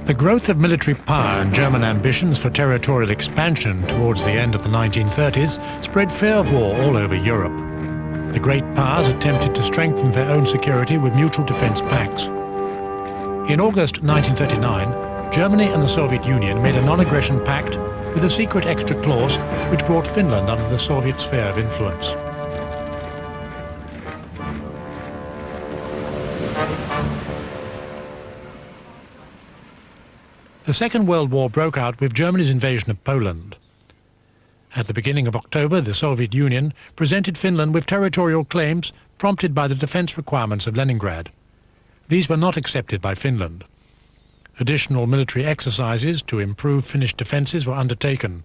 The growth of military power and German ambitions for territorial expansion towards the end of the 1930s spread fear of war all over Europe. The great powers attempted to strengthen their own security with mutual defence pacts. In August 1939, Germany and the Soviet Union made a non-aggression pact with a secret extra clause which brought Finland under the Soviet sphere of influence. The Second World War broke out with Germany's invasion of Poland. At the beginning of October, the Soviet Union presented Finland with territorial claims prompted by the defence requirements of Leningrad. These were not accepted by Finland. Additional military exercises to improve Finnish defences were undertaken.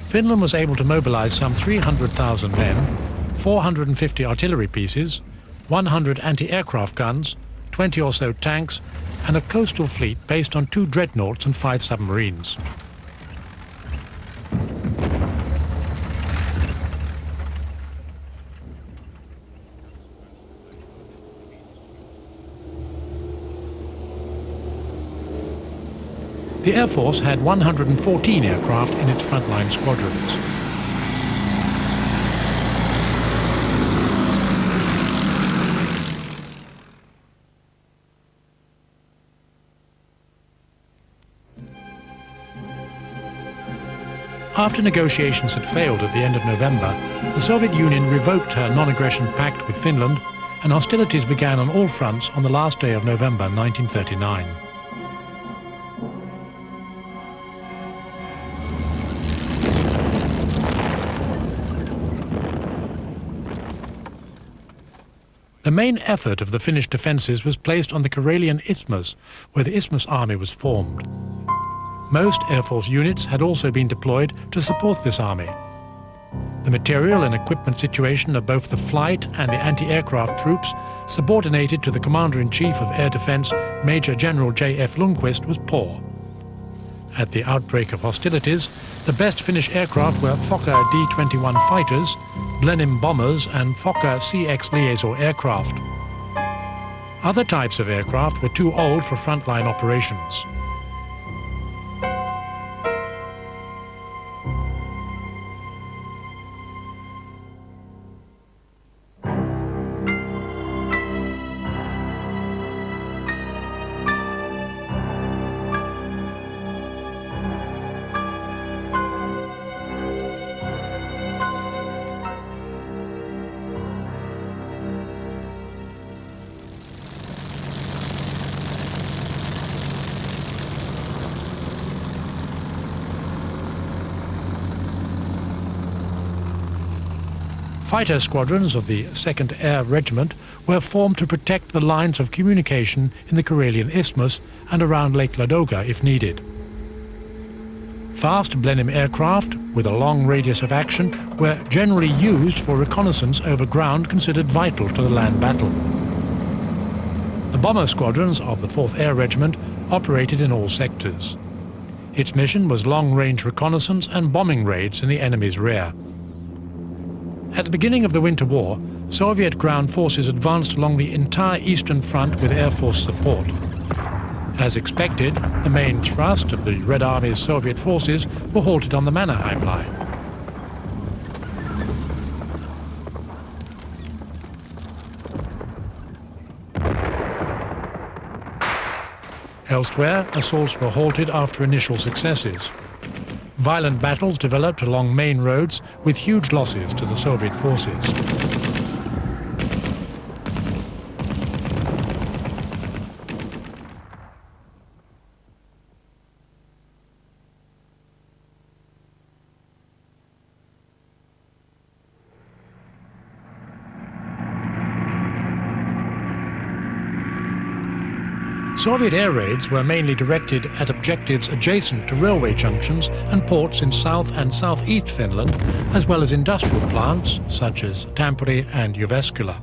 Finland was able to mobilise some 300,000 men, 450 artillery pieces, 100 anti-aircraft guns, 20 or so tanks, and a coastal fleet based on 2 dreadnoughts and 5 submarines. The Air Force had 114 aircraft in its frontline squadrons. After negotiations had failed at the end of November, the Soviet Union revoked her non-aggression pact with Finland, and hostilities began on all fronts on the last day of November 1939. The main effort of the Finnish defences was placed on the Karelian Isthmus, where the Isthmus Army was formed. Most Air Force units had also been deployed to support this army. The material and equipment situation of both the flight and the anti-aircraft troops, subordinated to the Commander-in-Chief of Air Defence, Major General J.F. Lundqvist, was poor. At the outbreak of hostilities, the best Finnish aircraft were Fokker D-21 fighters, Blenheim bombers and Fokker CX Liaison aircraft. Other types of aircraft were too old for frontline operations. Fighter squadrons of the 2nd Air Regiment were formed to protect the lines of communication in the Karelian Isthmus and around Lake Ladoga if needed. Fast Blenheim aircraft with a long radius of action were generally used for reconnaissance over ground considered vital to the land battle. The bomber squadrons of the 4th Air Regiment operated in all sectors. Its mission was long-range reconnaissance and bombing raids in the enemy's rear. At the beginning of the Winter War, Soviet ground forces advanced along the entire Eastern Front with Air Force support. As expected, the main thrust of the Red Army's Soviet forces were halted on the Mannerheim line. Elsewhere, assaults were halted after initial successes. Violent battles developed along main roads with huge losses to the Soviet forces. Soviet air raids were mainly directed at objectives adjacent to railway junctions and ports in South and Southeast Finland, as well as industrial plants such as Tampere and Jyväskylä.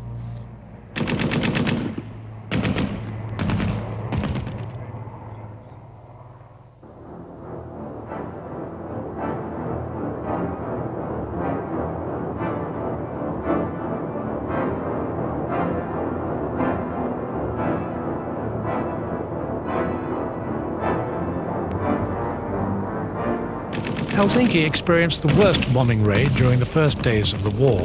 Helsinki experienced the worst bombing raid during the first days of the war.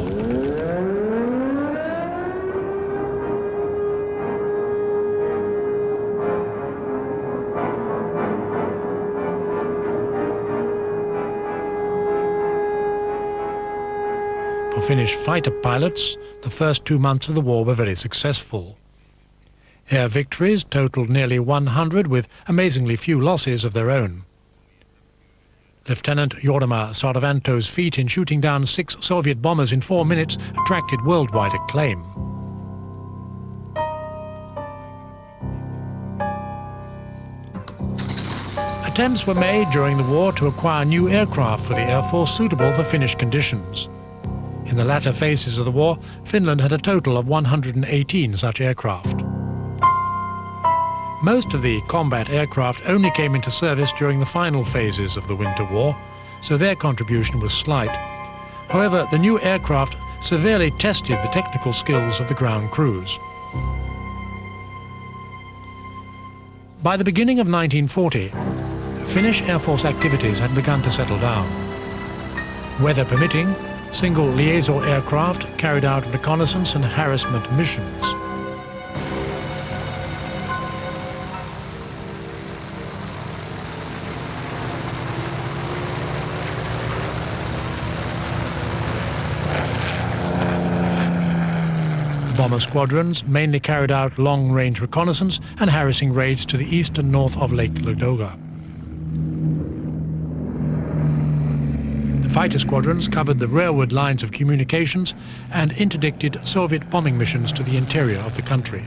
For Finnish fighter pilots, the first 2 months of the war were very successful. Air victories totaled nearly 100 with amazingly few losses of their own. Lieutenant Jorma Sarvanto's feat in shooting down 6 Soviet bombers in 4 minutes attracted worldwide acclaim. Attempts were made during the war to acquire new aircraft for the Air Force suitable for Finnish conditions. In the latter phases of the war, Finland had a total of 118 such aircraft. Most of the combat aircraft only came into service during the final phases of the Winter War, so their contribution was slight. However, the new aircraft severely tested the technical skills of the ground crews. By the beginning of 1940, Finnish Air Force activities had begun to settle down. Weather permitting, single liaison aircraft carried out reconnaissance and harassment missions. Bomber squadrons mainly carried out long-range reconnaissance and harassing raids to the east and north of Lake Ladoga. The fighter squadrons covered the rearward lines of communications and interdicted Soviet bombing missions to the interior of the country.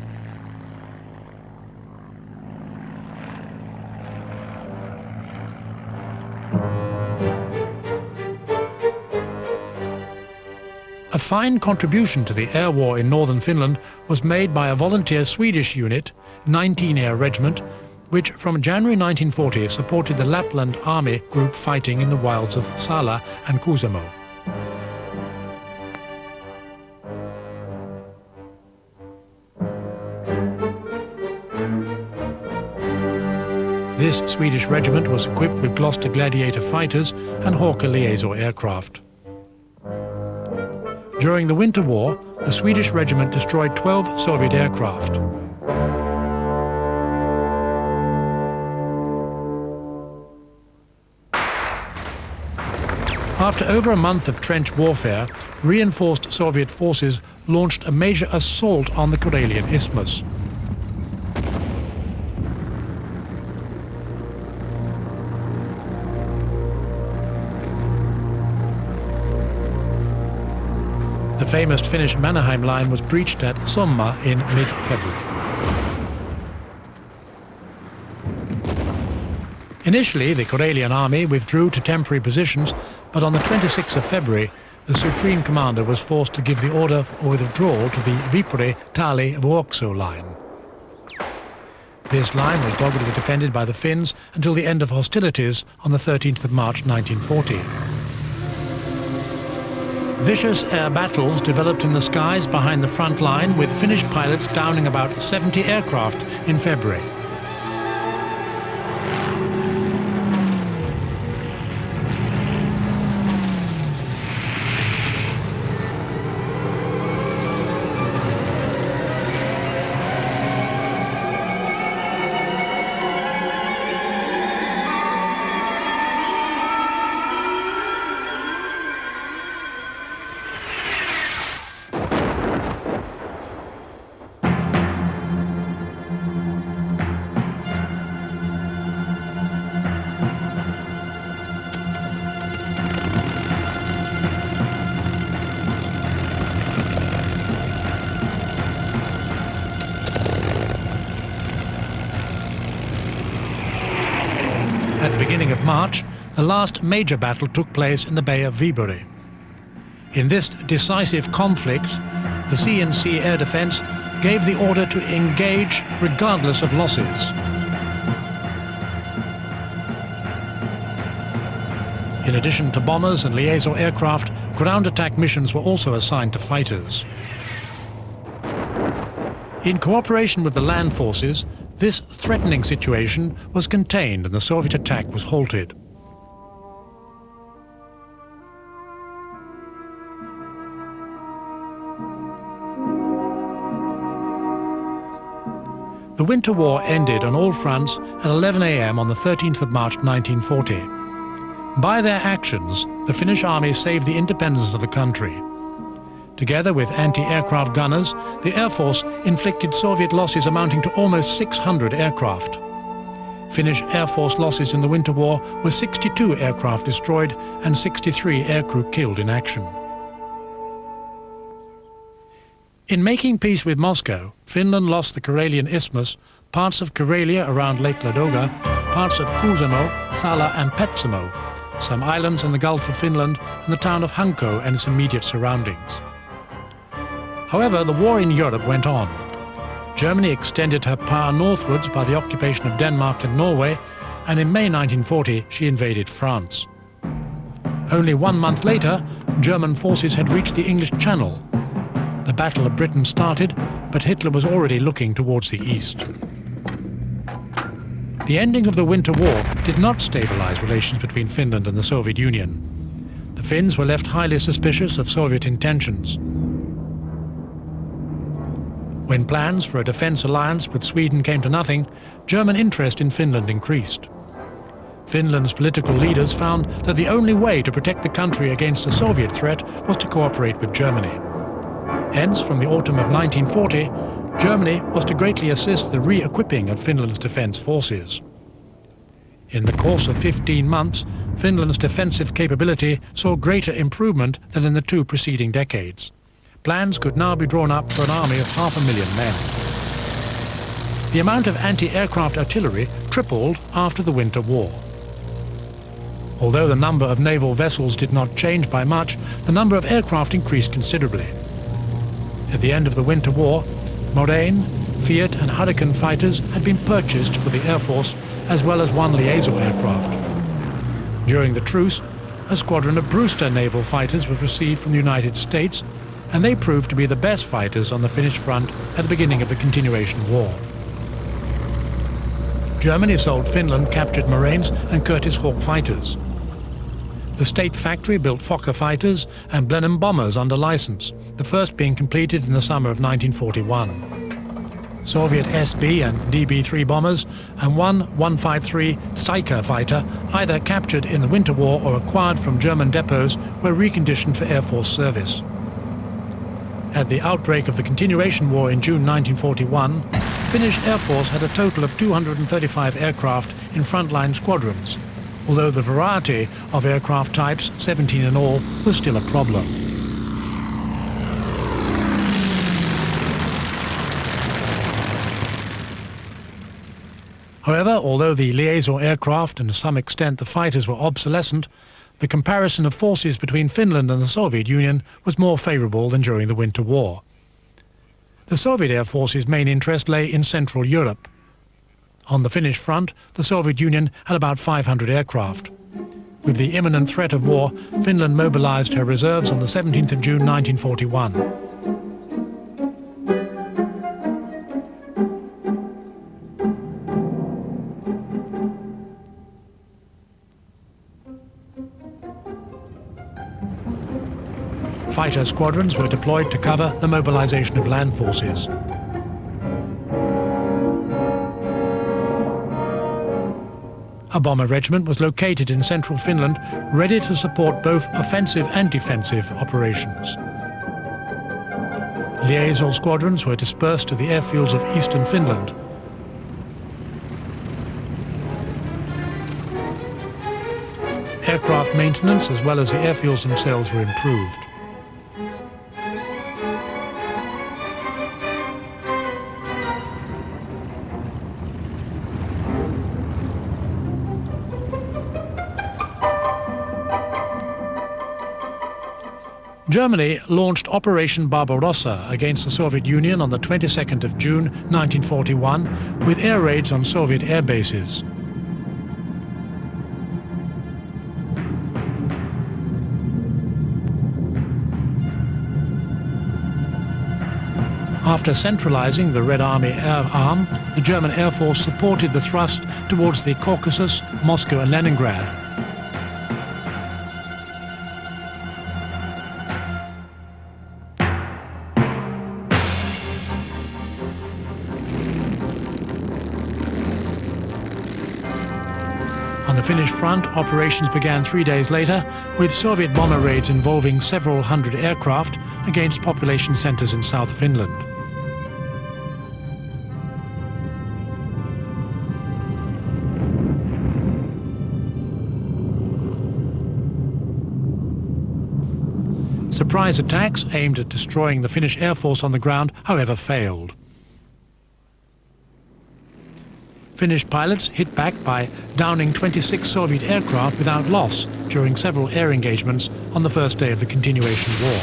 A fine contribution to the air war in northern Finland was made by a volunteer Swedish unit, 19 Air Regiment, which from January 1940 supported the Lapland Army group fighting in the wilds of Sala and Kuusamo. This Swedish regiment was equipped with Gloucester Gladiator fighters and Hawker liaison aircraft. During the Winter War, the Swedish regiment destroyed 12 Soviet aircraft. After over a month of trench warfare, reinforced Soviet forces launched a major assault on the Karelian Isthmus. The famous Finnish Mannerheim line was breached at Suomen in mid-February. Initially, the Karelian army withdrew to temporary positions, but on the 26th of February, the Supreme Commander was forced to give the order for withdrawal to the Viipuri-Tali-Vuokso line. This line was doggedly defended by the Finns until the end of hostilities on the 13th of March 1940. Vicious air battles developed in the skies behind the front line, with Finnish pilots downing about 70 aircraft in February. At the beginning of March, the last major battle took place in the Bay of Viipuri. In this decisive conflict, the CNC Air Defence gave the order to engage regardless of losses. In addition to bombers and liaison aircraft, ground attack missions were also assigned to fighters. In cooperation with the land forces, this threatening situation was contained and the Soviet attack was halted. The Winter War ended on all fronts at 11 a.m. on the 13th of March 1940. By their actions, the Finnish army saved the independence of the country. Together with anti-aircraft gunners, the Air Force inflicted Soviet losses amounting to almost 600 aircraft. Finnish Air Force losses in the Winter War were 62 aircraft destroyed and 63 aircrew killed in action. In making peace with Moscow, Finland lost the Karelian Isthmus, parts of Karelia around Lake Ladoga, parts of Kuusamo, Sala and Petsamo, some islands in the Gulf of Finland, and the town of Hanko and its immediate surroundings. However, the war in Europe went on. Germany extended her power northwards by the occupation of Denmark and Norway, and in May 1940 she invaded France. Only 1 month later, German forces had reached the English Channel. The Battle of Britain started, but Hitler was already looking towards the east. The ending of the Winter War did not stabilize relations between Finland and the Soviet Union. The Finns were left highly suspicious of Soviet intentions. When plans for a defence alliance with Sweden came to nothing, German interest in Finland increased. Finland's political leaders found that the only way to protect the country against a Soviet threat was to cooperate with Germany. Hence, from the autumn of 1940, Germany was to greatly assist the re-equipping of Finland's defence forces. In the course of 15 months, Finland's defensive capability saw greater improvement than in the 2 preceding decades. Plans could now be drawn up for an army of 500,000 men. The amount of anti-aircraft artillery tripled after the Winter War. Although the number of naval vessels did not change by much, the number of aircraft increased considerably. At the end of the Winter War, Morane, Fiat and Hurricane fighters had been purchased for the Air Force, as well as 1 liaison aircraft. During the truce, a squadron of Brewster naval fighters was received from the United States, and they proved to be the best fighters on the Finnish front at the beginning of the Continuation War. Germany sold Finland captured Moraines and Curtiss Hawk fighters. The state factory built Fokker fighters and Blenheim bombers under license, the first being completed in the summer of 1941. Soviet SB and DB-3 bombers and 153 Stryker fighter, either captured in the Winter War or acquired from German depots, were reconditioned for Air Force service. At the outbreak of the Continuation War in June 1941, the Finnish Air Force had a total of 235 aircraft in frontline squadrons, although the variety of aircraft types, 17 in all, was still a problem. However, although the liaison aircraft and to some extent the fighters were obsolescent, the comparison of forces between Finland and the Soviet Union was more favourable than during the Winter War. The Soviet Air Force's main interest lay in Central Europe. On the Finnish front, the Soviet Union had about 500 aircraft. With the imminent threat of war, Finland mobilised her reserves on the 17th of June 1941. Fighter squadrons were deployed to cover the mobilization of land forces. A bomber regiment was located in central Finland, ready to support both offensive and defensive operations. Liaison squadrons were dispersed to the airfields of eastern Finland. Aircraft maintenance as well as the airfields themselves were improved. Germany launched Operation Barbarossa against the Soviet Union on the 22nd of June 1941 with air raids on Soviet air bases. After centralizing the Red Army air arm, the German Air Force supported the thrust towards the Caucasus, Moscow and Leningrad. Finnish front, operations began 3 days later, with Soviet bomber raids involving several hundred aircraft against population centres in South Finland. Surprise attacks aimed at destroying the Finnish Air Force on the ground, however, failed. Finnish pilots hit back by downing 26 Soviet aircraft without loss during several air engagements on the first day of the continuation war.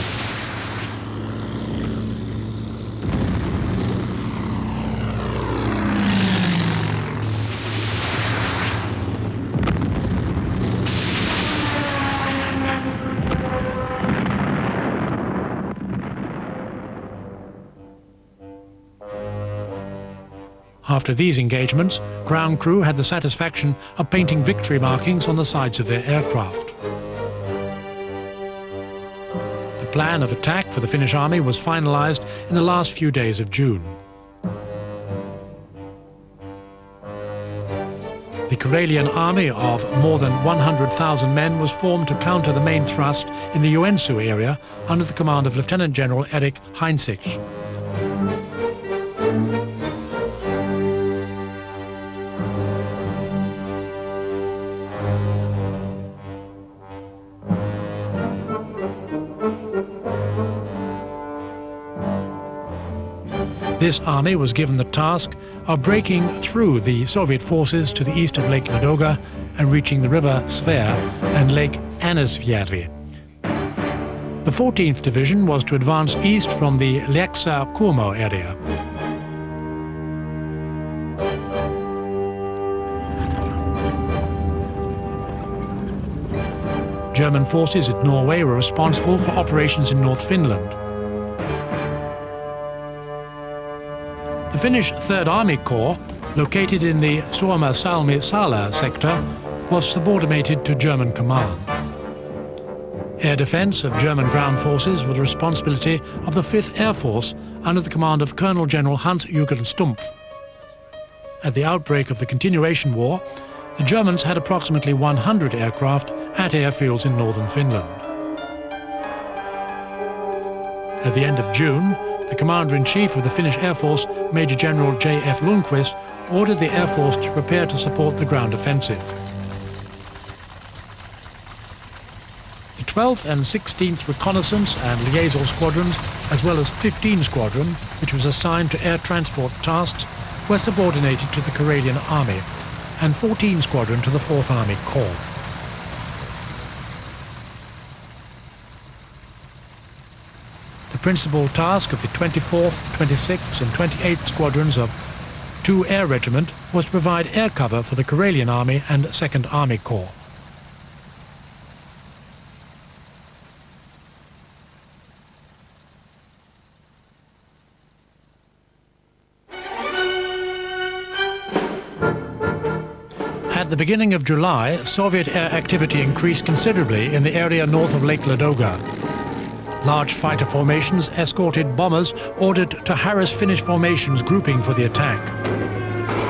After these engagements, ground crew had the satisfaction of painting victory markings on the sides of their aircraft. The plan of attack for the Finnish army was finalized in the last few days of June. The Karelian army of more than 100,000 men was formed to counter the main thrust in the Joensuu area under the command of Lieutenant General Erik Heinsisch. This army was given the task of breaking through the Soviet forces to the east of Lake Ladoga and reaching the river Sver and Lake Annesjärvi. The 14th Division was to advance east from the Lieksa-Kuormo area. German forces in Norway were responsible for operations in North Finland. The Finnish Third Army Corps, located in the Suomen-Salmi-Sala sector, was subordinated to German command. Air defence of German ground forces was the responsibility of the 5th Air Force under the command of Colonel General Hans-Jürgen Stumpf. At the outbreak of the Continuation War, the Germans had approximately 100 aircraft at airfields in northern Finland. At the end of June, the Commander-in-Chief of the Finnish Air Force, Major General J.F. Lundqvist, ordered the Air Force to prepare to support the ground offensive. The 12th and 16th Reconnaissance and Liaison Squadrons, as well as 15 Squadron, which was assigned to air transport tasks, were subordinated to the Karelian Army, and 14 Squadron to the 4th Army Corps. The principal task of the 24th, 26th and 28th Squadrons of 2 Air Regiment was to provide air cover for the Karelian Army and 2nd Army Corps. At the beginning of July, Soviet air activity increased considerably in the area north of Lake Ladoga. Large fighter formations escorted bombers ordered to harass Finnish formations grouping for the attack.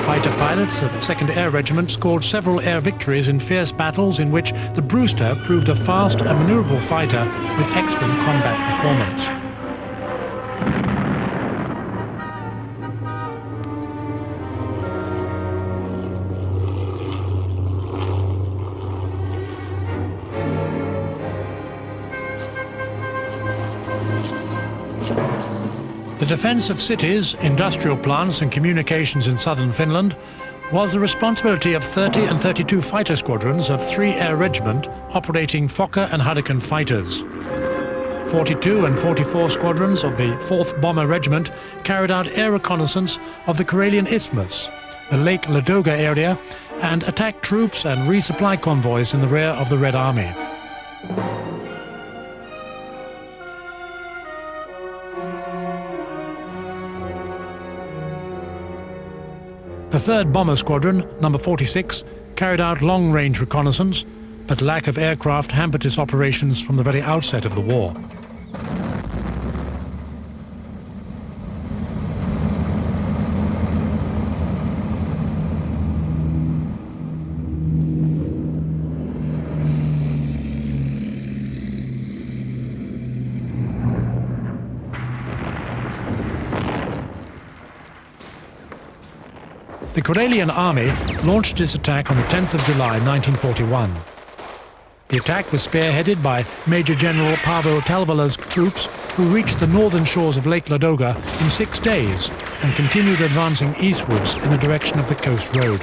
Fighter pilots of the 2nd Air Regiment scored several air victories in fierce battles in which the Brewster proved a fast and maneuverable fighter with excellent combat performance. The defence of cities, industrial plants and communications in southern Finland was the responsibility of 30 and 32 fighter squadrons of 3 Air Regiment operating Fokker and Hurricane fighters. 42 and 44 squadrons of the 4th Bomber Regiment carried out air reconnaissance of the Karelian Isthmus, the Lake Ladoga area, and attacked troops and resupply convoys in the rear of the Red Army. The 3rd Bomber Squadron, number 46, carried out long-range reconnaissance, but lack of aircraft hampered its operations from the very outset of the war. Karelian army launched its attack on the 10th of July 1941. The attack was spearheaded by Major General Paavo Talvela's troops, who reached the northern shores of Lake Ladoga in 6 days and continued advancing eastwards in the direction of the coast road.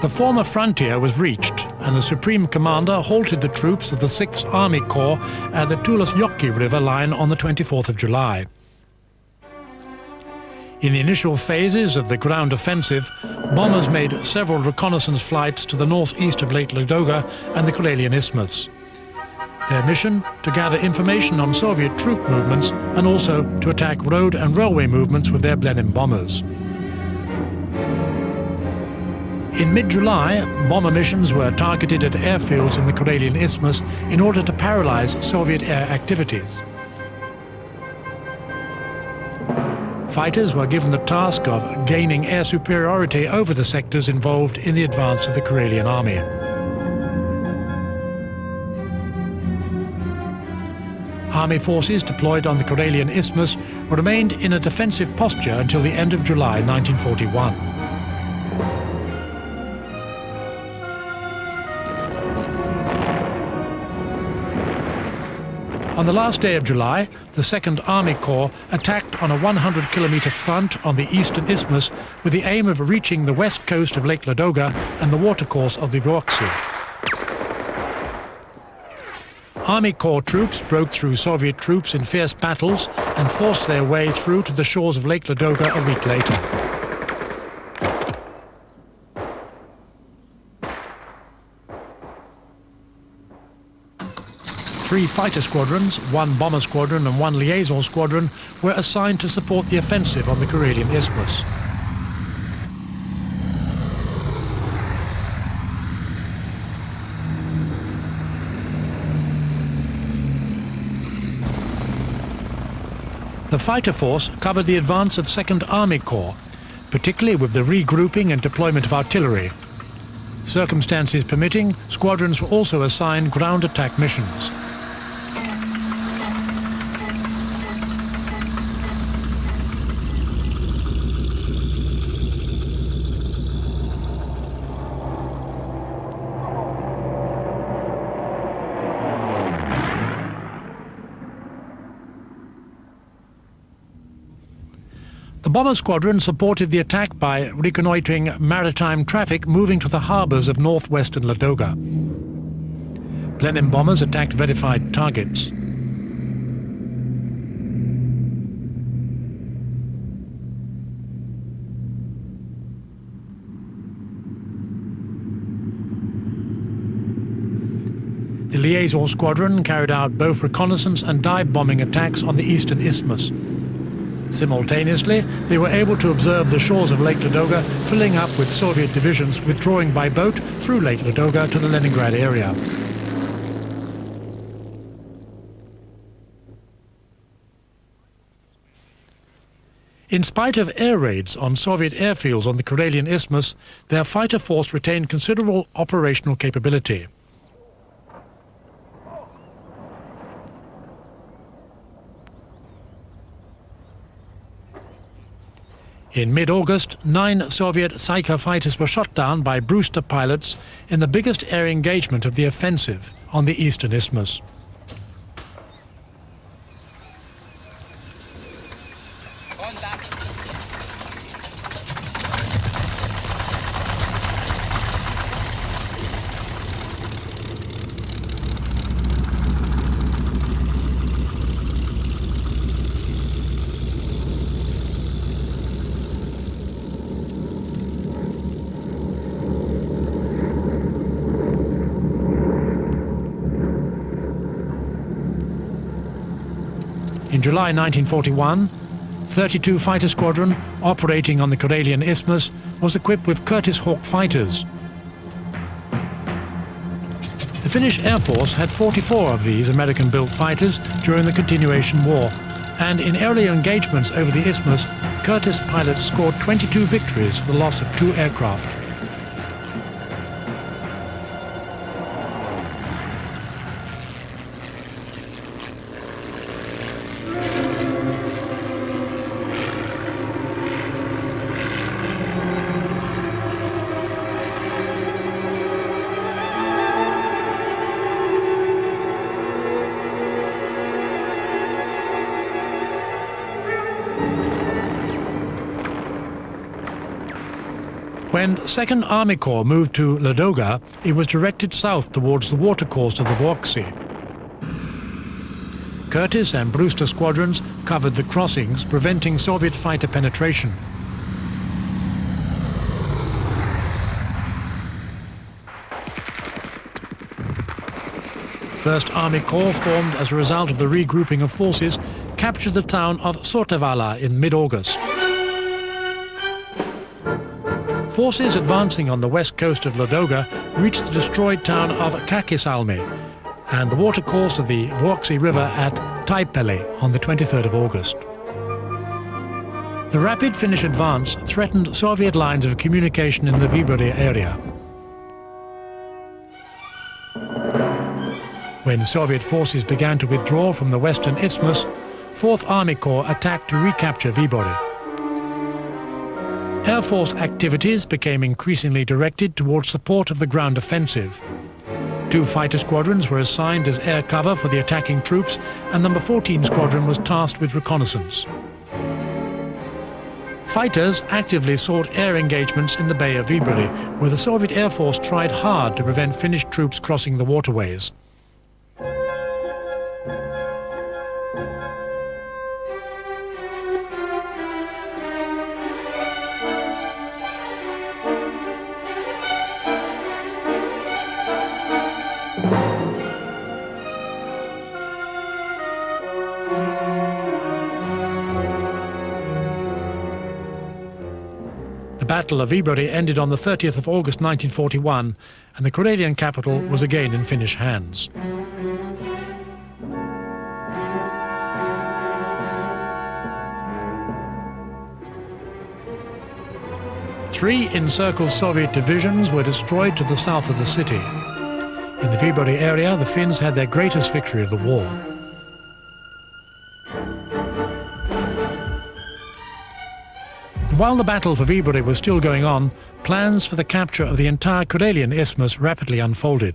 The former frontier was reached, and the Supreme Commander halted the troops of the 6th Army Corps at the Tuulasjoki River line on the 24th of July. In the initial phases of the ground offensive, bombers made several reconnaissance flights to the northeast of Lake Ladoga and the Karelian Isthmus. Their mission, to gather information on Soviet troop movements and also to attack road and railway movements with their Blenheim bombers. In mid-July, bomber missions were targeted at airfields in the Karelian Isthmus in order to paralyze Soviet air activities. Fighters were given the task of gaining air superiority over the sectors involved in the advance of the Karelian army. Army forces deployed on the Karelian Isthmus remained in a defensive posture until the end of July 1941. On the last day of July, the 2nd Army Corps attacked on a 100-kilometre front on the eastern isthmus with the aim of reaching the west coast of Lake Ladoga and the watercourse of the Vuoksi. Army Corps troops broke through Soviet troops in fierce battles and forced their way through to the shores of Lake Ladoga a week later. Three fighter squadrons, one bomber squadron and one liaison squadron were assigned to support the offensive on the Karelian Isthmus. The fighter force covered the advance of 2nd Army Corps, particularly with the regrouping and deployment of artillery. Circumstances permitting, squadrons were also assigned ground attack missions. The bomber squadron supported the attack by reconnoitring maritime traffic moving to the harbours of northwestern Ladoga. Blenheim bombers attacked verified targets. The liaison squadron carried out both reconnaissance and dive bombing attacks on the eastern isthmus. Simultaneously, they were able to observe the shores of Lake Ladoga filling up with Soviet divisions withdrawing by boat through Lake Ladoga to the Leningrad area. In spite of air raids on Soviet airfields on the Karelian Isthmus, their fighter force retained considerable operational capability. In mid-August, 9 Soviet Psyker fighters were shot down by Brewster pilots in the biggest air engagement of the offensive on the eastern isthmus. In July 1941, 32 Fighter Squadron, operating on the Karelian Isthmus, was equipped with Curtiss Hawk fighters. The Finnish Air Force had 44 of these American-built fighters during the Continuation War, and in earlier engagements over the Isthmus, Curtiss pilots scored 22 victories for the loss of 2 aircraft. When 2nd Army Corps moved to Ladoga, it was directed south towards the watercourse of the Vuoksi. Curtis and Brewster squadrons covered the crossings, preventing Soviet fighter penetration. First Army Corps, formed as a result of the regrouping of forces, captured the town of Sotevala in mid-August. Forces advancing on the west coast of Ladoga reached the destroyed town of Kakisalmi and the watercourse of the Vuoksi River at Taipale on the 23rd of August. The rapid Finnish advance threatened Soviet lines of communication in the Viipuri area. When Soviet forces began to withdraw from the Western Isthmus, 4th Army Corps attacked to recapture Viipuri. Air Force activities became increasingly directed towards support of the ground offensive. 2 fighter squadrons were assigned as air cover for the attacking troops, and No. 14 Squadron was tasked with reconnaissance. Fighters actively sought air engagements in the Bay of Viipuri, where the Soviet Air Force tried hard to prevent Finnish troops crossing the waterways. The Battle of Viipuri ended on the 30th of August 1941, and the Karelian capital was again in Finnish hands. Three encircled Soviet divisions were destroyed to the south of the city. In the Viipuri area, the Finns had their greatest victory of the war. While the battle for Viipuri was still going on, plans for the capture of the entire Karelian Isthmus rapidly unfolded.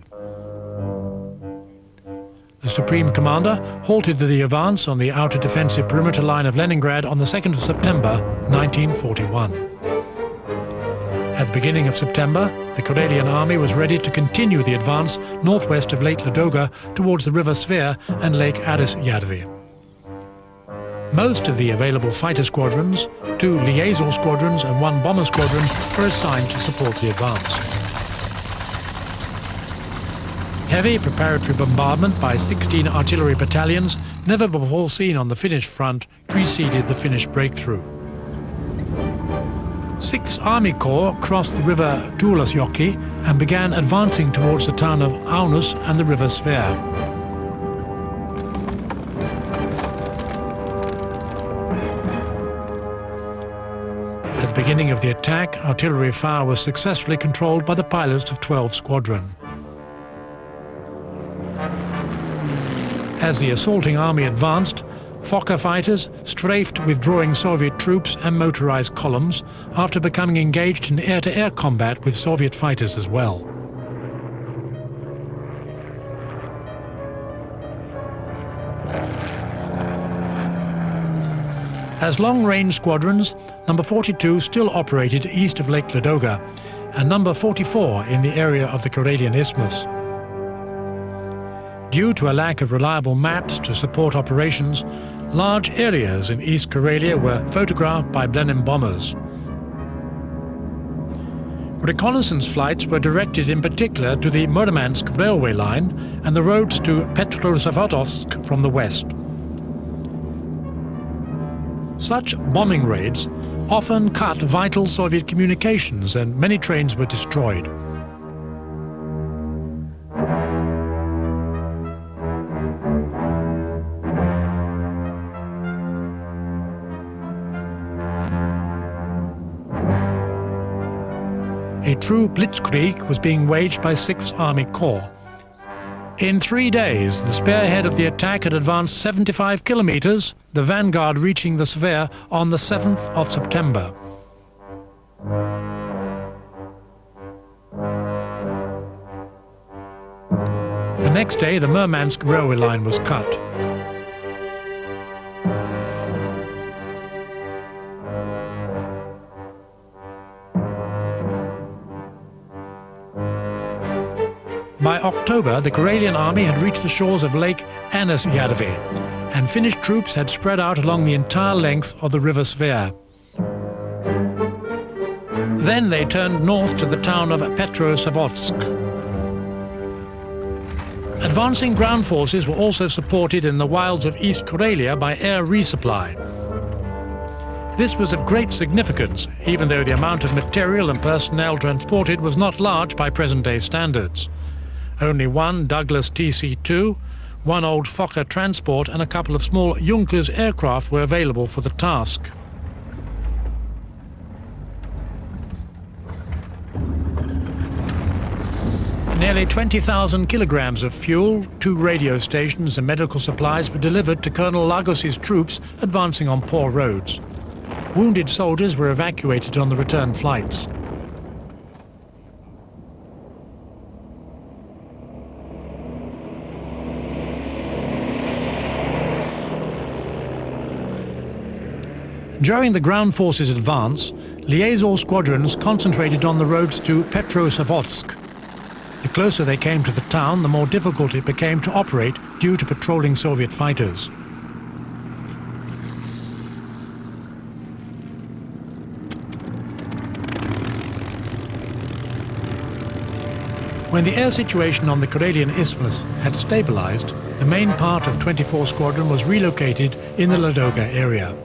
The Supreme Commander halted the advance on the outer defensive perimeter line of Leningrad on the 2nd of September 1941. At the beginning of September, the Karelian army was ready to continue the advance northwest of Lake Ladoga towards the River Svea and Lake Arisjärvi. Most of the available fighter squadrons, 2 liaison squadrons and 1 bomber squadron, were assigned to support the advance. Heavy preparatory bombardment by 16 artillery battalions, never before seen on the Finnish front, preceded the Finnish breakthrough. 6th Army Corps crossed the river Tuulasjoki and began advancing towards the town of Aunus and the River Svea. At the beginning of the attack, artillery fire was successfully controlled by the pilots of 12th Squadron. As the assaulting army advanced, Fokker fighters strafed withdrawing Soviet troops and motorized columns after becoming engaged in air-to-air combat with Soviet fighters as well. As long-range squadrons, No. 42 still operated east of Lake Ladoga and No. 44 in the area of the Karelian Isthmus. Due to a lack of reliable maps to support operations, large areas in East Karelia were photographed by Blenheim bombers. Reconnaissance flights were directed in particular to the Murmansk railway line and the roads to Petrozavodsk from the west. Such bombing raids often cut vital Soviet communications, and many trains were destroyed. A true blitzkrieg was being waged by 6th Army Corps. In 3 days, the spearhead of the attack had advanced 75 kilometers, the vanguard reaching the Svea on the 7th of September. The next day, the Murmansk railway line was cut. October, the Karelian army had reached the shores of Lake Anasjärvi, and Finnish troops had spread out along the entire length of the river Svea. Then they turned north to the town of Petrozavodsk. Advancing ground forces were also supported in the wilds of East Karelia by air resupply. This was of great significance, even though the amount of material and personnel transported was not large by present-day standards. Only one Douglas TC-2, one old Fokker transport and a couple of small Junkers aircraft were available for the task. Nearly 20,000 kilograms of fuel, 2 radio stations and medical supplies were delivered to Colonel Lagos's troops advancing on poor roads. Wounded soldiers were evacuated on the return flights. During the ground forces' advance, liaison squadrons concentrated on the roads to Petrozavodsk. The closer they came to the town, the more difficult it became to operate due to patrolling Soviet fighters. When the air situation on the Karelian Isthmus had stabilized, the main part of 24 Squadron was relocated in the Ladoga area.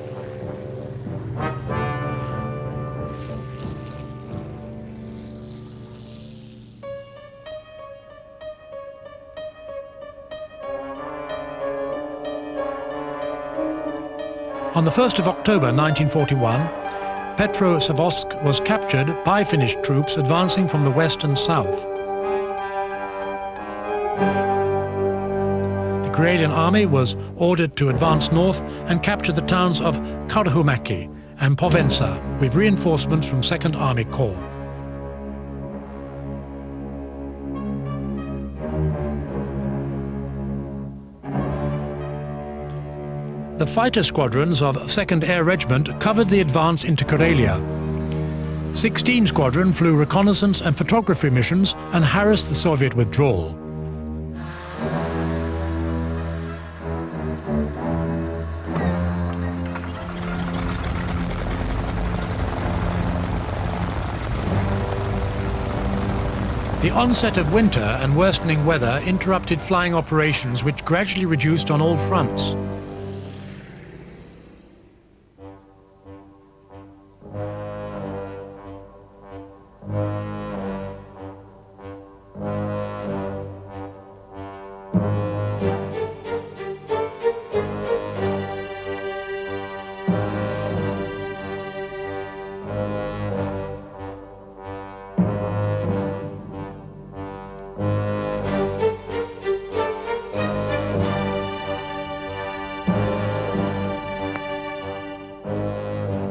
On the 1st of October 1941, Petrozavodsk was captured by Finnish troops advancing from the west and south. The Karelian army was ordered to advance north and capture the towns of Karhumäki and Povensa with reinforcements from 2nd Army Corps. The fighter squadrons of 2nd Air Regiment covered the advance into Karelia. 16 Squadron flew reconnaissance and photography missions and harassed the Soviet withdrawal. The onset of winter and worsening weather interrupted flying operations, which gradually reduced on all fronts.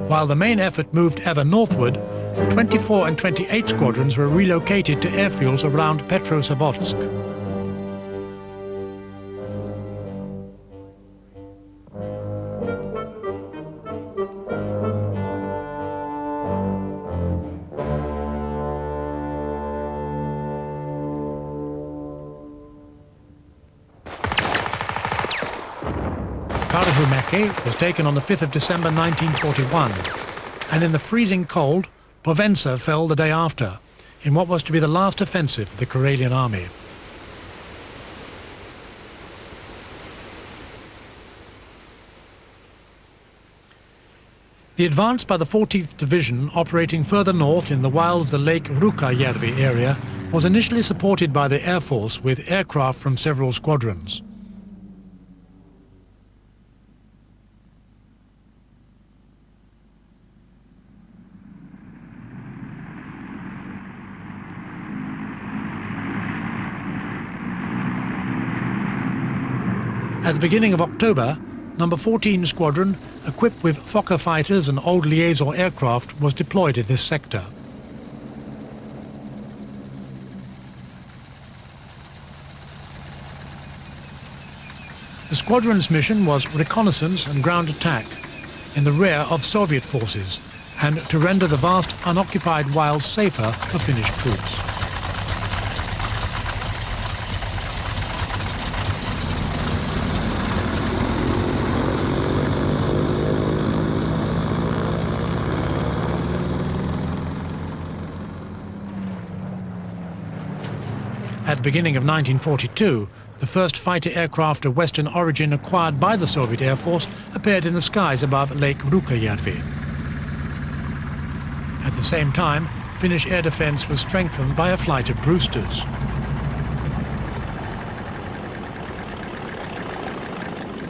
While the main effort moved ever northward, 24 and 28 squadrons were relocated to airfields around Petrozavodsk. Karhumäki was taken on the 5th of December 1941, and in the freezing cold, Povensa fell the day after, in what was to be the last offensive of the Karelian army. The advance by the 14th Division, operating further north in the wilds of the Lake Ruukajärvi area, was initially supported by the Air Force with aircraft from several squadrons. At the beginning of October, No. 14 Squadron, equipped with Fokker fighters and old liaison aircraft, was deployed in this sector. The squadron's mission was reconnaissance and ground attack in the rear of Soviet forces and to render the vast unoccupied wilds safer for Finnish troops. At the beginning of 1942, the first fighter aircraft of Western origin acquired by the Soviet Air Force appeared in the skies above Lake Ruukajärvi. At the same time, Finnish air defence was strengthened by a flight of Brewsters.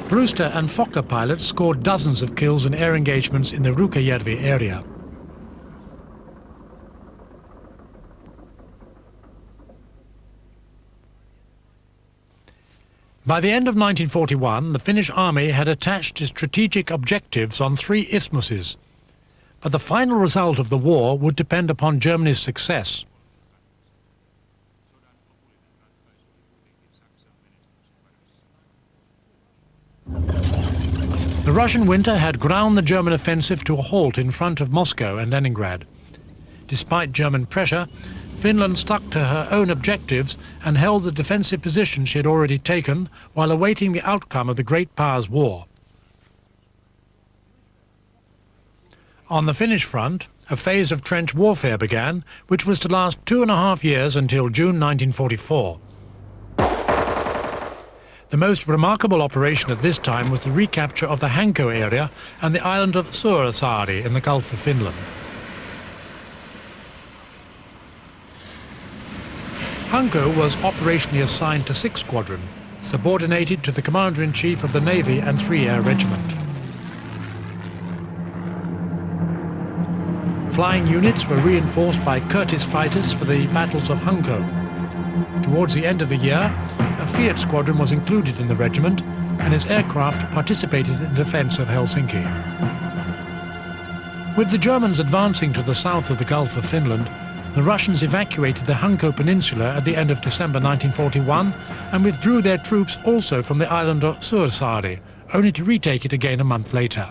Brewster and Fokker pilots scored dozens of kills in air engagements in the Ruukajärvi area. By the end of 1941, the Finnish army had attached its strategic objectives on 3 isthmuses, but the final result of the war would depend upon Germany's success. The Russian winter had ground the German offensive to a halt in front of Moscow and Leningrad. Despite German pressure, Finland stuck to her own objectives and held the defensive position she had already taken while awaiting the outcome of the Great Powers' War. On the Finnish front, a phase of trench warfare began, which was to last 2.5 years until June 1944. The most remarkable operation at this time was the recapture of the Hanko area and the island of Suursaari in the Gulf of Finland. Hanko was operationally assigned to 6th Squadron, subordinated to the Commander-in-Chief of the Navy and 3 Air Regiment. Flying units were reinforced by Curtiss fighters for the battles of Hanko. Towards the end of the year, a Fiat squadron was included in the regiment, and its aircraft participated in the defence of Helsinki. With the Germans advancing to the south of the Gulf of Finland, the Russians evacuated the Hanko Peninsula at the end of December 1941 and withdrew their troops also from the island of Suursaari, only to retake it again a month later.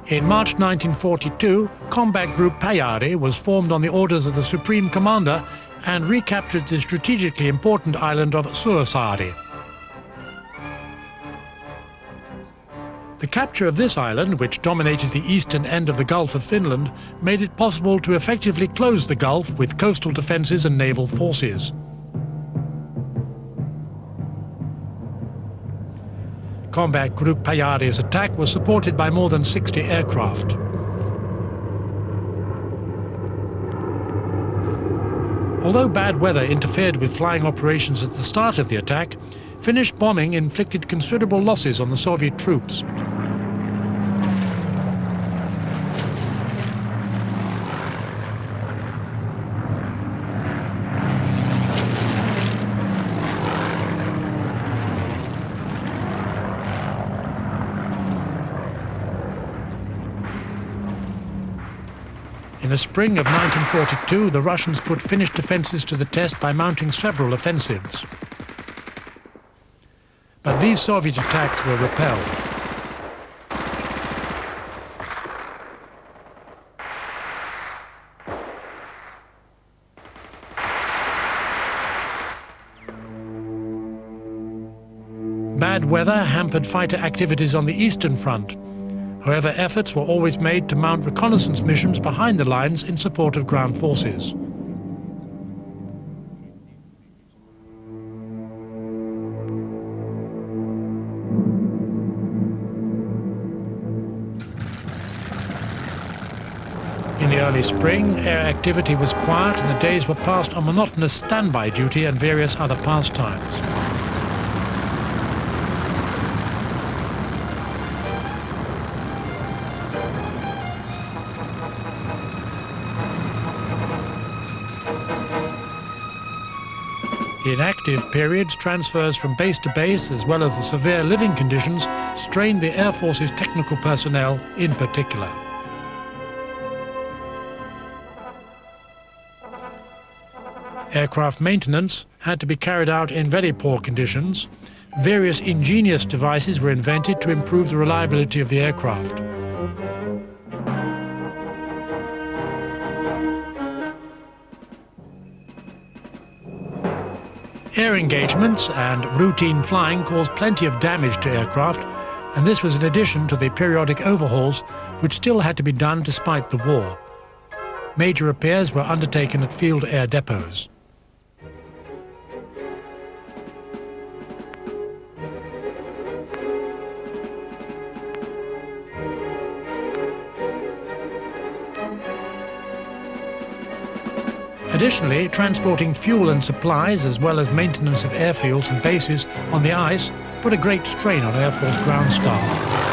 In March 1942, Combat Group Pajari was formed on the orders of the Supreme Commander and recaptured the strategically important island of Suursaari. The capture of this island, which dominated the eastern end of the Gulf of Finland, made it possible to effectively close the Gulf with coastal defences and naval forces. Combat Group Pajari's attack was supported by more than 60 aircraft. Although bad weather interfered with flying operations at the start of the attack, Finnish bombing inflicted considerable losses on the Soviet troops. In the spring of 1942, the Russians put Finnish defences to the test by mounting several offensives. But these Soviet attacks were repelled. Bad weather hampered fighter activities on the Eastern Front. However, efforts were always made to mount reconnaissance missions behind the lines in support of ground forces. In the early spring, air activity was quiet and the days were passed on monotonous standby duty and various other pastimes. In active periods, transfers from base to base, as well as the severe living conditions, strained the Air Force's technical personnel in particular. Aircraft maintenance had to be carried out in very poor conditions. Various ingenious devices were invented to improve the reliability of the aircraft. Air engagements and routine flying caused plenty of damage to aircraft, and this was in addition to the periodic overhauls which still had to be done despite the war. Major repairs were undertaken at field air depots. Additionally, transporting fuel and supplies as well as maintenance of airfields and bases on the ice put a great strain on Air Force ground staff.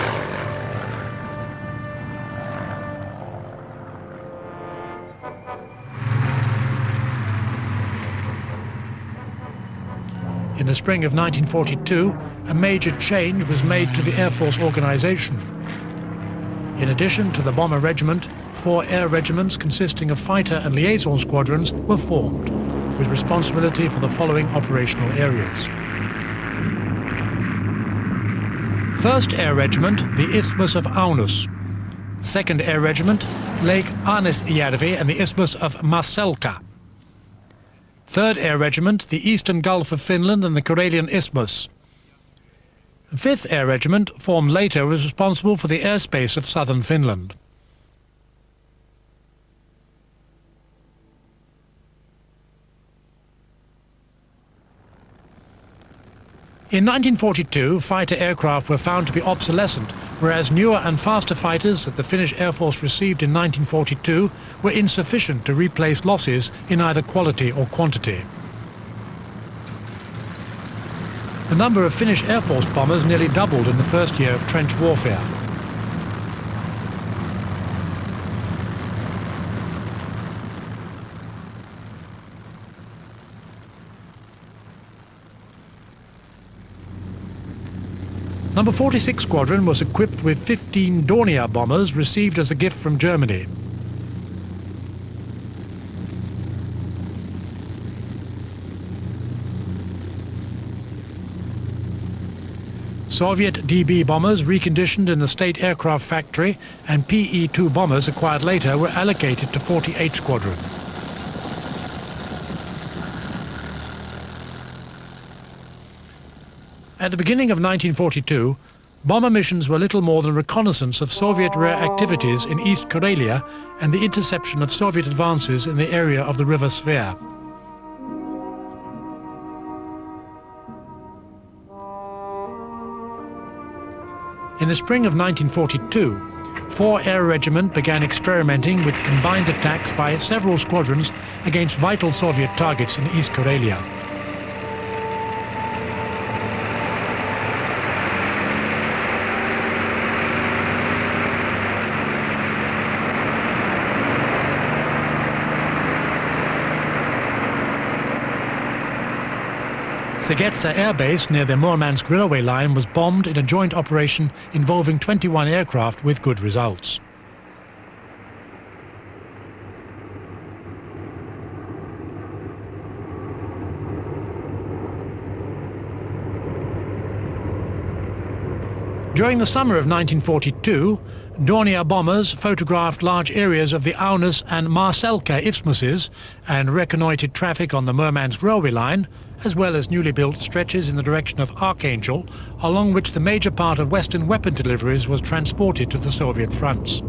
In the spring of 1942, a major change was made to the Air Force organization. In addition to the bomber regiment, 4 air regiments consisting of fighter and liaison squadrons were formed, with responsibility for the following operational areas. 1st Air Regiment, the Isthmus of Aunus. 2nd Air Regiment, Lake Arnisjärvi and the Isthmus of Marselka. 3rd Air Regiment, the Eastern Gulf of Finland and the Karelian Isthmus. 5th Air Regiment, formed later, was responsible for the airspace of southern Finland. In 1942, fighter aircraft were found to be obsolescent, whereas newer and faster fighters that the Finnish Air Force received in 1942 were insufficient to replace losses in either quality or quantity. The number of Finnish Air Force bombers nearly doubled in the first year of trench warfare. Number 46 Squadron was equipped with 15 Dornier bombers received as a gift from Germany. Soviet DB bombers reconditioned in the State Aircraft Factory and PE-2 bombers acquired later were allocated to 48 Squadron. At the beginning of 1942, bomber missions were little more than reconnaissance of Soviet rear activities in East Karelia and the interception of Soviet advances in the area of the River Svea. In the spring of 1942, 4 Air Regiment began experimenting with combined attacks by several squadrons against vital Soviet targets in East Karelia. Segetsa Air Base near the Murmansk railway line was bombed in a joint operation involving 21 aircraft with good results. During the summer of 1942, Dornier bombers photographed large areas of the Aunus and Marselka isthmuses and reconnoitred traffic on the Murmansk railway line, as well as newly built stretches in the direction of Archangel, along which the major part of Western weapon deliveries was transported to the Soviet fronts.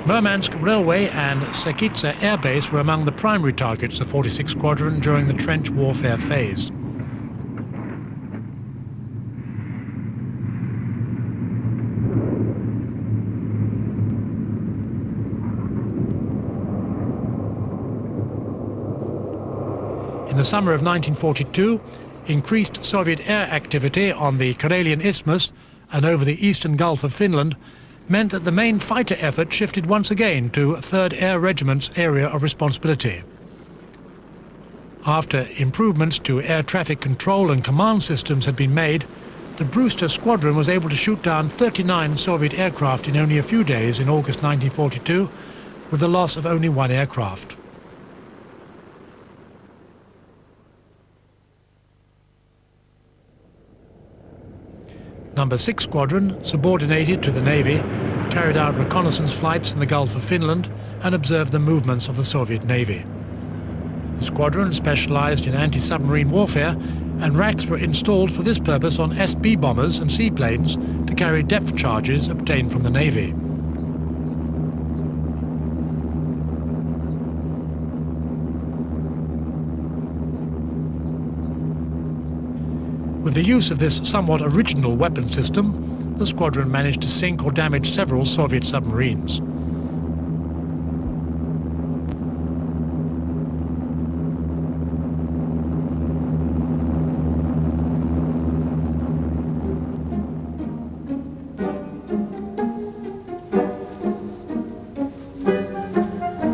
Murmansk Railway and Sekitsa Air Base were among the primary targets of 46 Squadron during the trench warfare phase. In the summer of 1942, increased Soviet air activity on the Karelian Isthmus and over the eastern Gulf of Finland meant that the main fighter effort shifted once again to 3rd Air Regiment's area of responsibility. After improvements to air traffic control and command systems had been made, the Brewster Squadron was able to shoot down 39 Soviet aircraft in only a few days in August 1942, with the loss of only 1 aircraft. Number 6 Squadron, subordinated to the Navy, carried out reconnaissance flights in the Gulf of Finland and observed the movements of the Soviet Navy. The squadron, specialized in anti-submarine warfare, and racks were installed for this purpose on SB bombers and seaplanes to carry depth charges obtained from the Navy. With the use of this somewhat original weapon system, the squadron managed to sink or damage several Soviet submarines.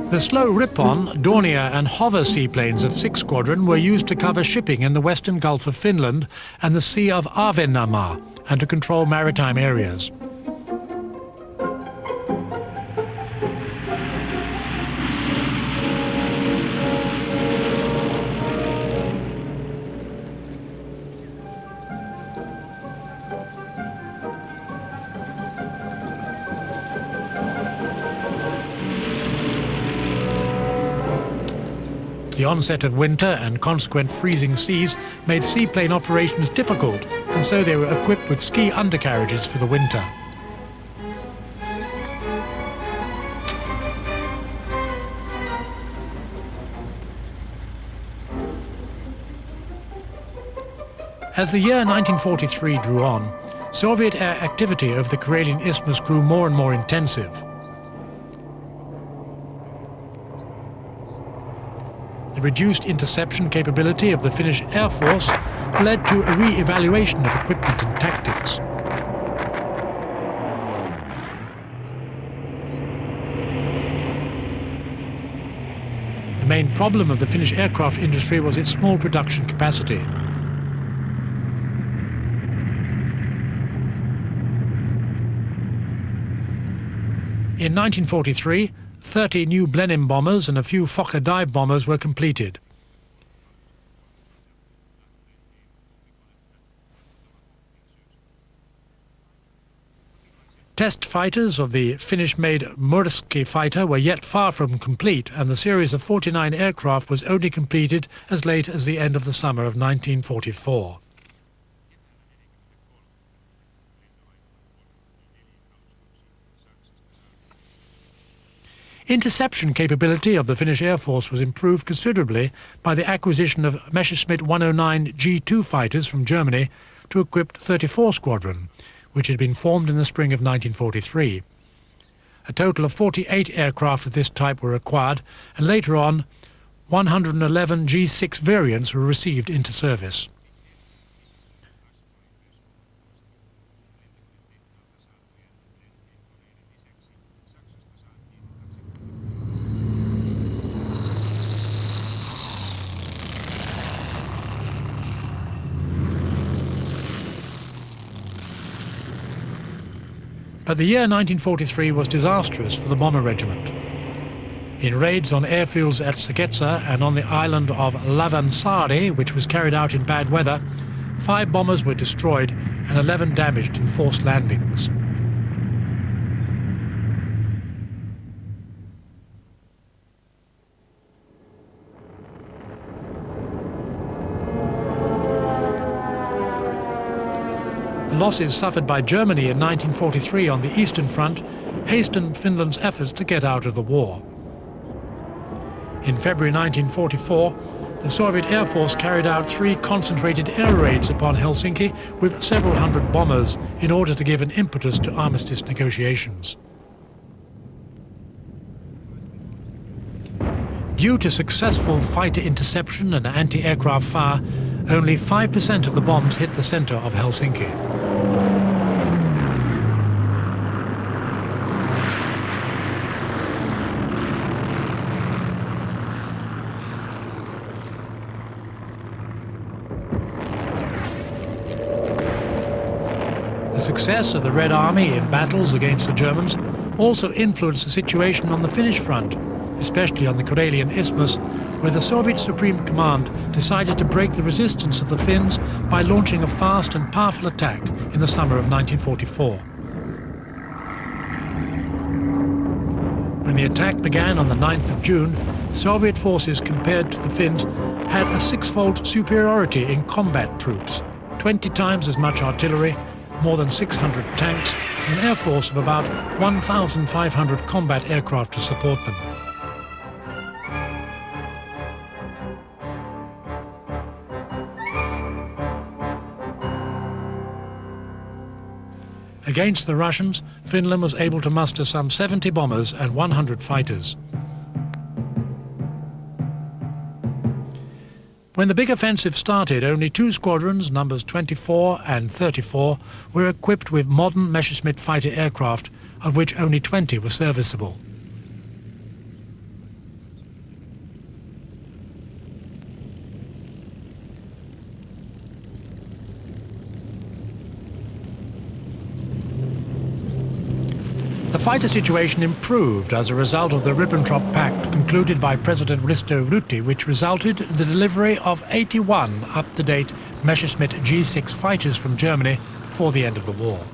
The slow Ripon, Dornier and Hover seaplanes of 6th Squadron were used to cover shipping in the western Gulf of Finland and the Sea of Ahvenanmaa, and to control maritime areas. The onset of winter and consequent freezing seas made seaplane operations difficult, and so they were equipped with ski undercarriages for the winter. As the year 1943 drew on, Soviet air activity over the Karelian Isthmus grew more and more intensive. The reduced interception capability of the Finnish Air Force led to a re-evaluation of equipment and tactics. The main problem of the Finnish aircraft industry was its small production capacity. In 1943, 30 new Blenheim bombers and a few Fokker dive bombers were completed. Test fighters of the Finnish-made Murski fighter were yet far from complete, and the series of 49 aircraft was only completed as late as the end of the summer of 1944. Interception capability of the Finnish Air Force was improved considerably by the acquisition of Messerschmitt 109 G2 fighters from Germany to equip 34 Squadron, which had been formed in the spring of 1943. A total of 48 aircraft of this type were acquired, and later on 111 G6 variants were received into service. But the year 1943 was disastrous for the Bomber Regiment. In raids on airfields at Saketsa and on the island of Lavansaari, which was carried out in bad weather, 5 bombers were destroyed and 11 damaged in forced landings. The losses suffered by Germany in 1943 on the Eastern Front hastened Finland's efforts to get out of the war. In February 1944, the Soviet Air Force carried out 3 concentrated air raids upon Helsinki with several hundred bombers in order to give an impetus to armistice negotiations. Due to successful fighter interception and anti-aircraft fire, only 5% of the bombs hit the center of Helsinki. The success of the Red Army in battles against the Germans also influenced the situation on the Finnish front, especially on the Karelian Isthmus, where the Soviet Supreme Command decided to break the resistance of the Finns by launching a fast and powerful attack in the summer of 1944. When the attack began on the 9th of June, Soviet forces compared to the Finns had a six-fold superiority in combat troops, 20 times as much artillery, more than 600 tanks, and an air force of about 1,500 combat aircraft to support them. Against the Russians, Finland was able to muster some 70 bombers and 100 fighters. When the big offensive started, only two squadrons, numbers 24 and 34, were equipped with modern Messerschmitt fighter aircraft, of which only 20 were serviceable. The fighter situation improved as a result of the Ribbentrop Pact concluded by President Risto Ryti, which resulted in the delivery of 81 up-to-date Messerschmitt G6 fighters from Germany before the end of the war.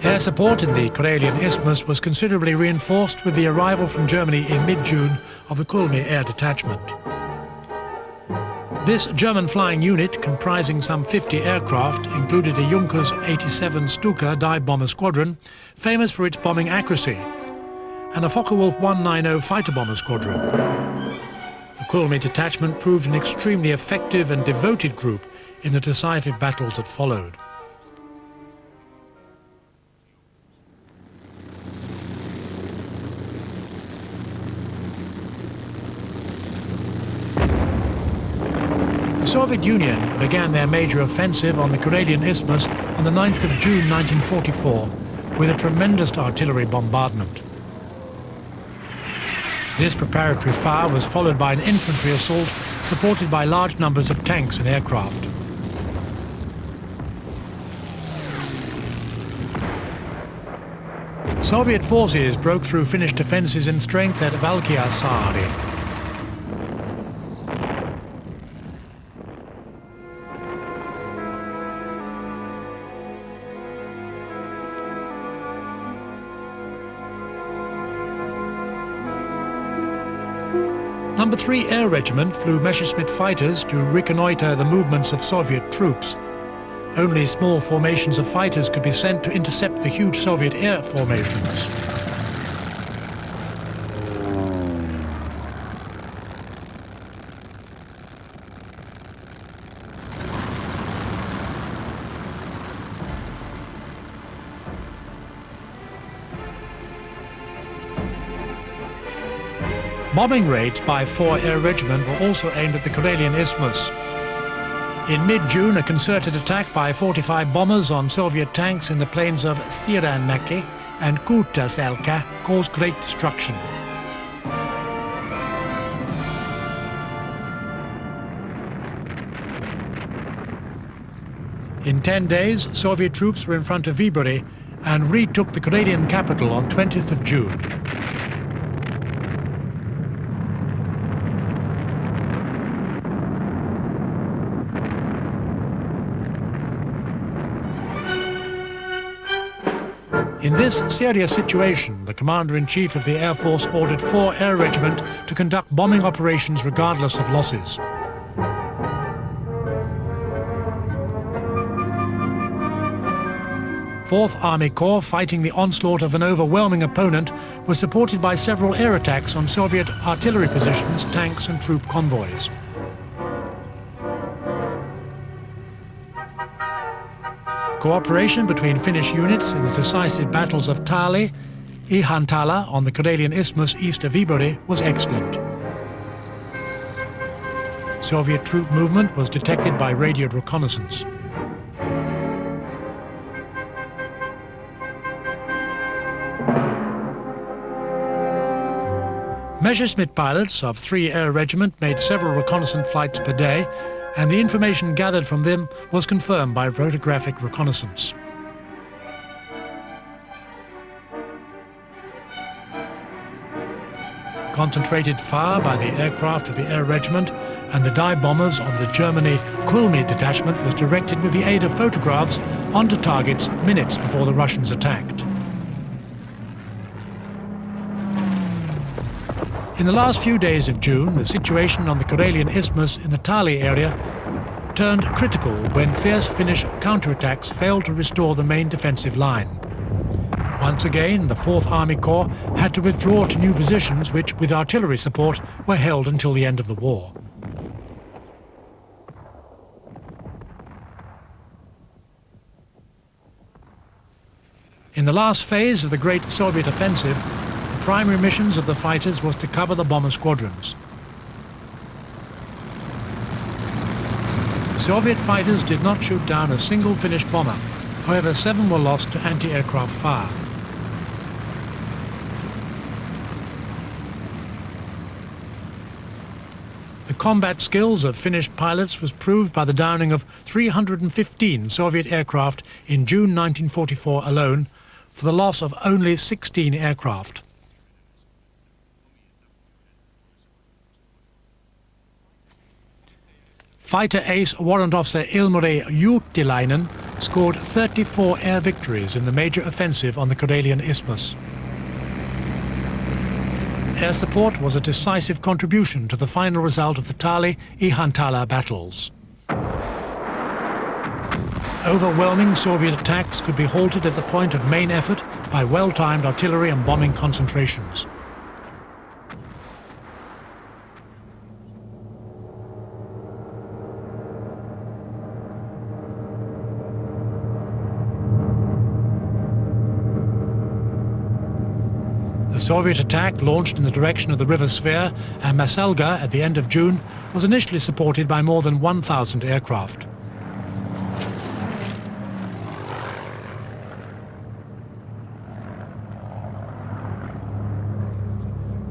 Air support in the Karelian Isthmus was considerably reinforced with the arrival from Germany in mid-June of the Kulmi Air Detachment. This German flying unit, comprising some 50 aircraft, included a Junkers 87 Stuka dive bomber squadron, famous for its bombing accuracy, and a Focke-Wulf 190 fighter bomber squadron. The Kulmi detachment proved an extremely effective and devoted group in the decisive battles that followed. The Soviet Union began their major offensive on the Karelian Isthmus on the 9th of June 1944 with a tremendous artillery bombardment. This preparatory fire was followed by an infantry assault supported by large numbers of tanks and aircraft. Soviet forces broke through Finnish defences in strength at Valkeasaari. Number 3 Air Regiment flew Messerschmitt fighters to reconnoitre the movements of Soviet troops. Only small formations of fighters could be sent to intercept the huge Soviet air formations. Bombing raids by 4 Air Regiment were also aimed at the Karelian Isthmus. In mid-June, a concerted attack by 45 bombers on Soviet tanks in the plains of Siiränmäki and Kuutaselkä caused great destruction. In 10 days, Soviet troops were in front of Viipuri and retook the Karelian capital on 20th of June. In this serious situation, the Commander-in-Chief of the Air Force ordered 4 Air Regiment to conduct bombing operations regardless of losses. Fourth Army Corps, fighting the onslaught of an overwhelming opponent, was supported by several air attacks on Soviet artillery positions, tanks and troop convoys. Cooperation between Finnish units in the decisive battles of Taali, Ihantala on the Karelian Isthmus east of Viipuri was excellent. Soviet troop movement was detected by radio reconnaissance. Messerschmitt pilots of 3 Air Regiment made several reconnaissance flights per day, and the information gathered from them was confirmed by photographic reconnaissance. concentrated fire by the aircraft of the Air Regiment and the dive bombers of the Germany Kulmi detachment was directed with the aid of photographs onto targets minutes before the Russians attacked. In the last few days of June, the situation on the Karelian Isthmus in the Tali area turned critical when fierce Finnish counterattacks failed to restore the main defensive line. Once again, the 4th Army Corps had to withdraw to new positions which, with artillery support, were held until the end of the war. In the last phase of the Great Soviet Offensive, the primary missions of the fighters was to cover the bomber squadrons. Soviet fighters did not shoot down a single Finnish bomber. However, 7 were lost to anti-aircraft fire. The combat skills of Finnish pilots was proved by the downing of 315 Soviet aircraft in June 1944 alone, for the loss of only 16 aircraft. Fighter ace Warrant Officer Ilmari Juuttilainen scored 34 air victories in the major offensive on the Karelian Isthmus. Air support was a decisive contribution to the final result of the Tali-Ihantala battles. Overwhelming Soviet attacks could be halted at the point of main effort by well-timed artillery and bombing concentrations. The Soviet attack, launched in the direction of the River Svea and Masalga at the end of June, was initially supported by more than 1,000 aircraft.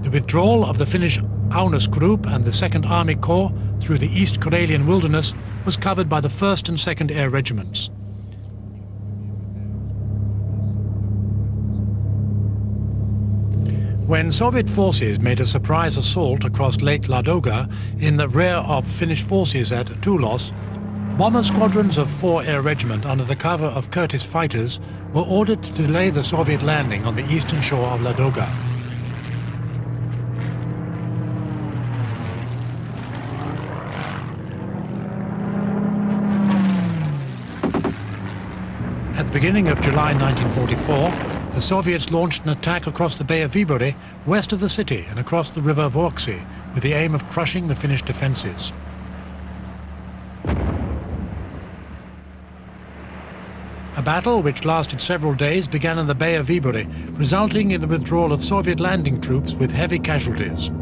The withdrawal of the Finnish Aunus Group and the 2nd Army Corps through the East Karelian wilderness was covered by the 1st and 2nd Air Regiments. When Soviet forces made a surprise assault across Lake Ladoga in the rear of Finnish forces at Tulos, bomber squadrons of 4 Air Regiment under the cover of Curtiss fighters were ordered to delay the Soviet landing on the eastern shore of Ladoga. At the beginning of July 1944, the Soviets launched an attack across the Bay of Viipuri, west of the city and across the river Vuoksi, with the aim of crushing the Finnish defences. A battle which lasted several days began in the Bay of Viipuri, resulting in the withdrawal of Soviet landing troops with heavy casualties.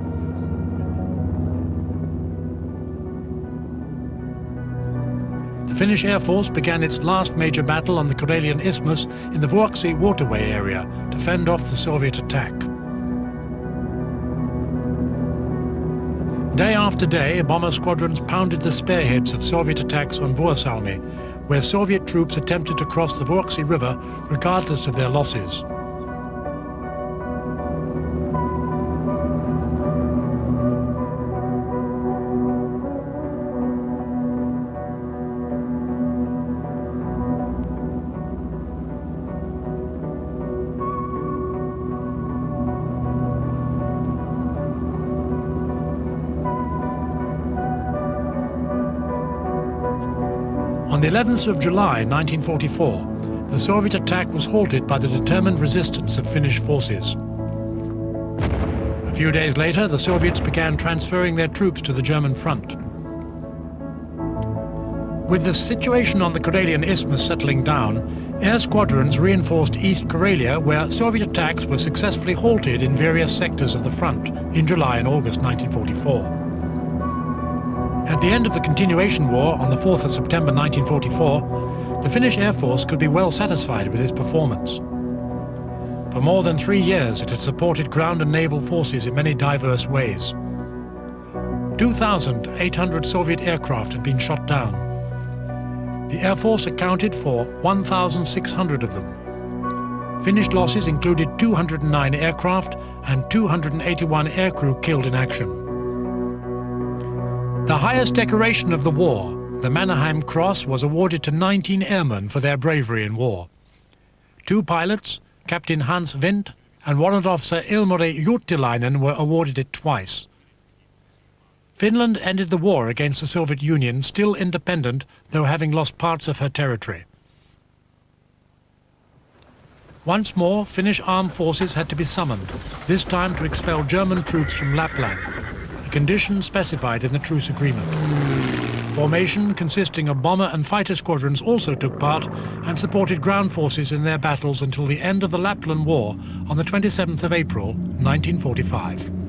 The Finnish Air Force began its last major battle on the Karelian Isthmus in the Vuoksi waterway area to fend off the Soviet attack. Day after day, bomber squadrons pounded the spearheads of Soviet attacks on Vuosalmi, where Soviet troops attempted to cross the Vuoksi River regardless of their losses. On the 11th of July 1944, the Soviet attack was halted by the determined resistance of Finnish forces. A few days later, the Soviets began transferring their troops to the German front. With the situation on the Karelian Isthmus settling down, air squadrons reinforced East Karelia, where Soviet attacks were successfully halted in various sectors of the front in July and August 1944. At the end of the Continuation War on the 4th of September 1944, the Finnish Air Force could be well satisfied with its performance. For more than 3 years, it had supported ground and naval forces in many diverse ways. 2,800 Soviet aircraft had been shot down. The Air Force accounted for 1,600 of them. Finnish losses included 209 aircraft and 281 aircrew killed in action. The highest decoration of the war, the Mannerheim Cross, was awarded to 19 airmen for their bravery in war. 2 pilots, Captain Hans Wendt and Warrant Officer Ilmari Juutilainen, were awarded it twice. Finland ended the war against the Soviet Union still independent, though having lost parts of her territory. Once more, Finnish armed forces had to be summoned, this time to expel German troops from Lapland, a condition specified in the truce agreement. Formation consisting of bomber and fighter squadrons also took part and supported ground forces in their battles until the end of the Lapland War on the 27th of April, 1945.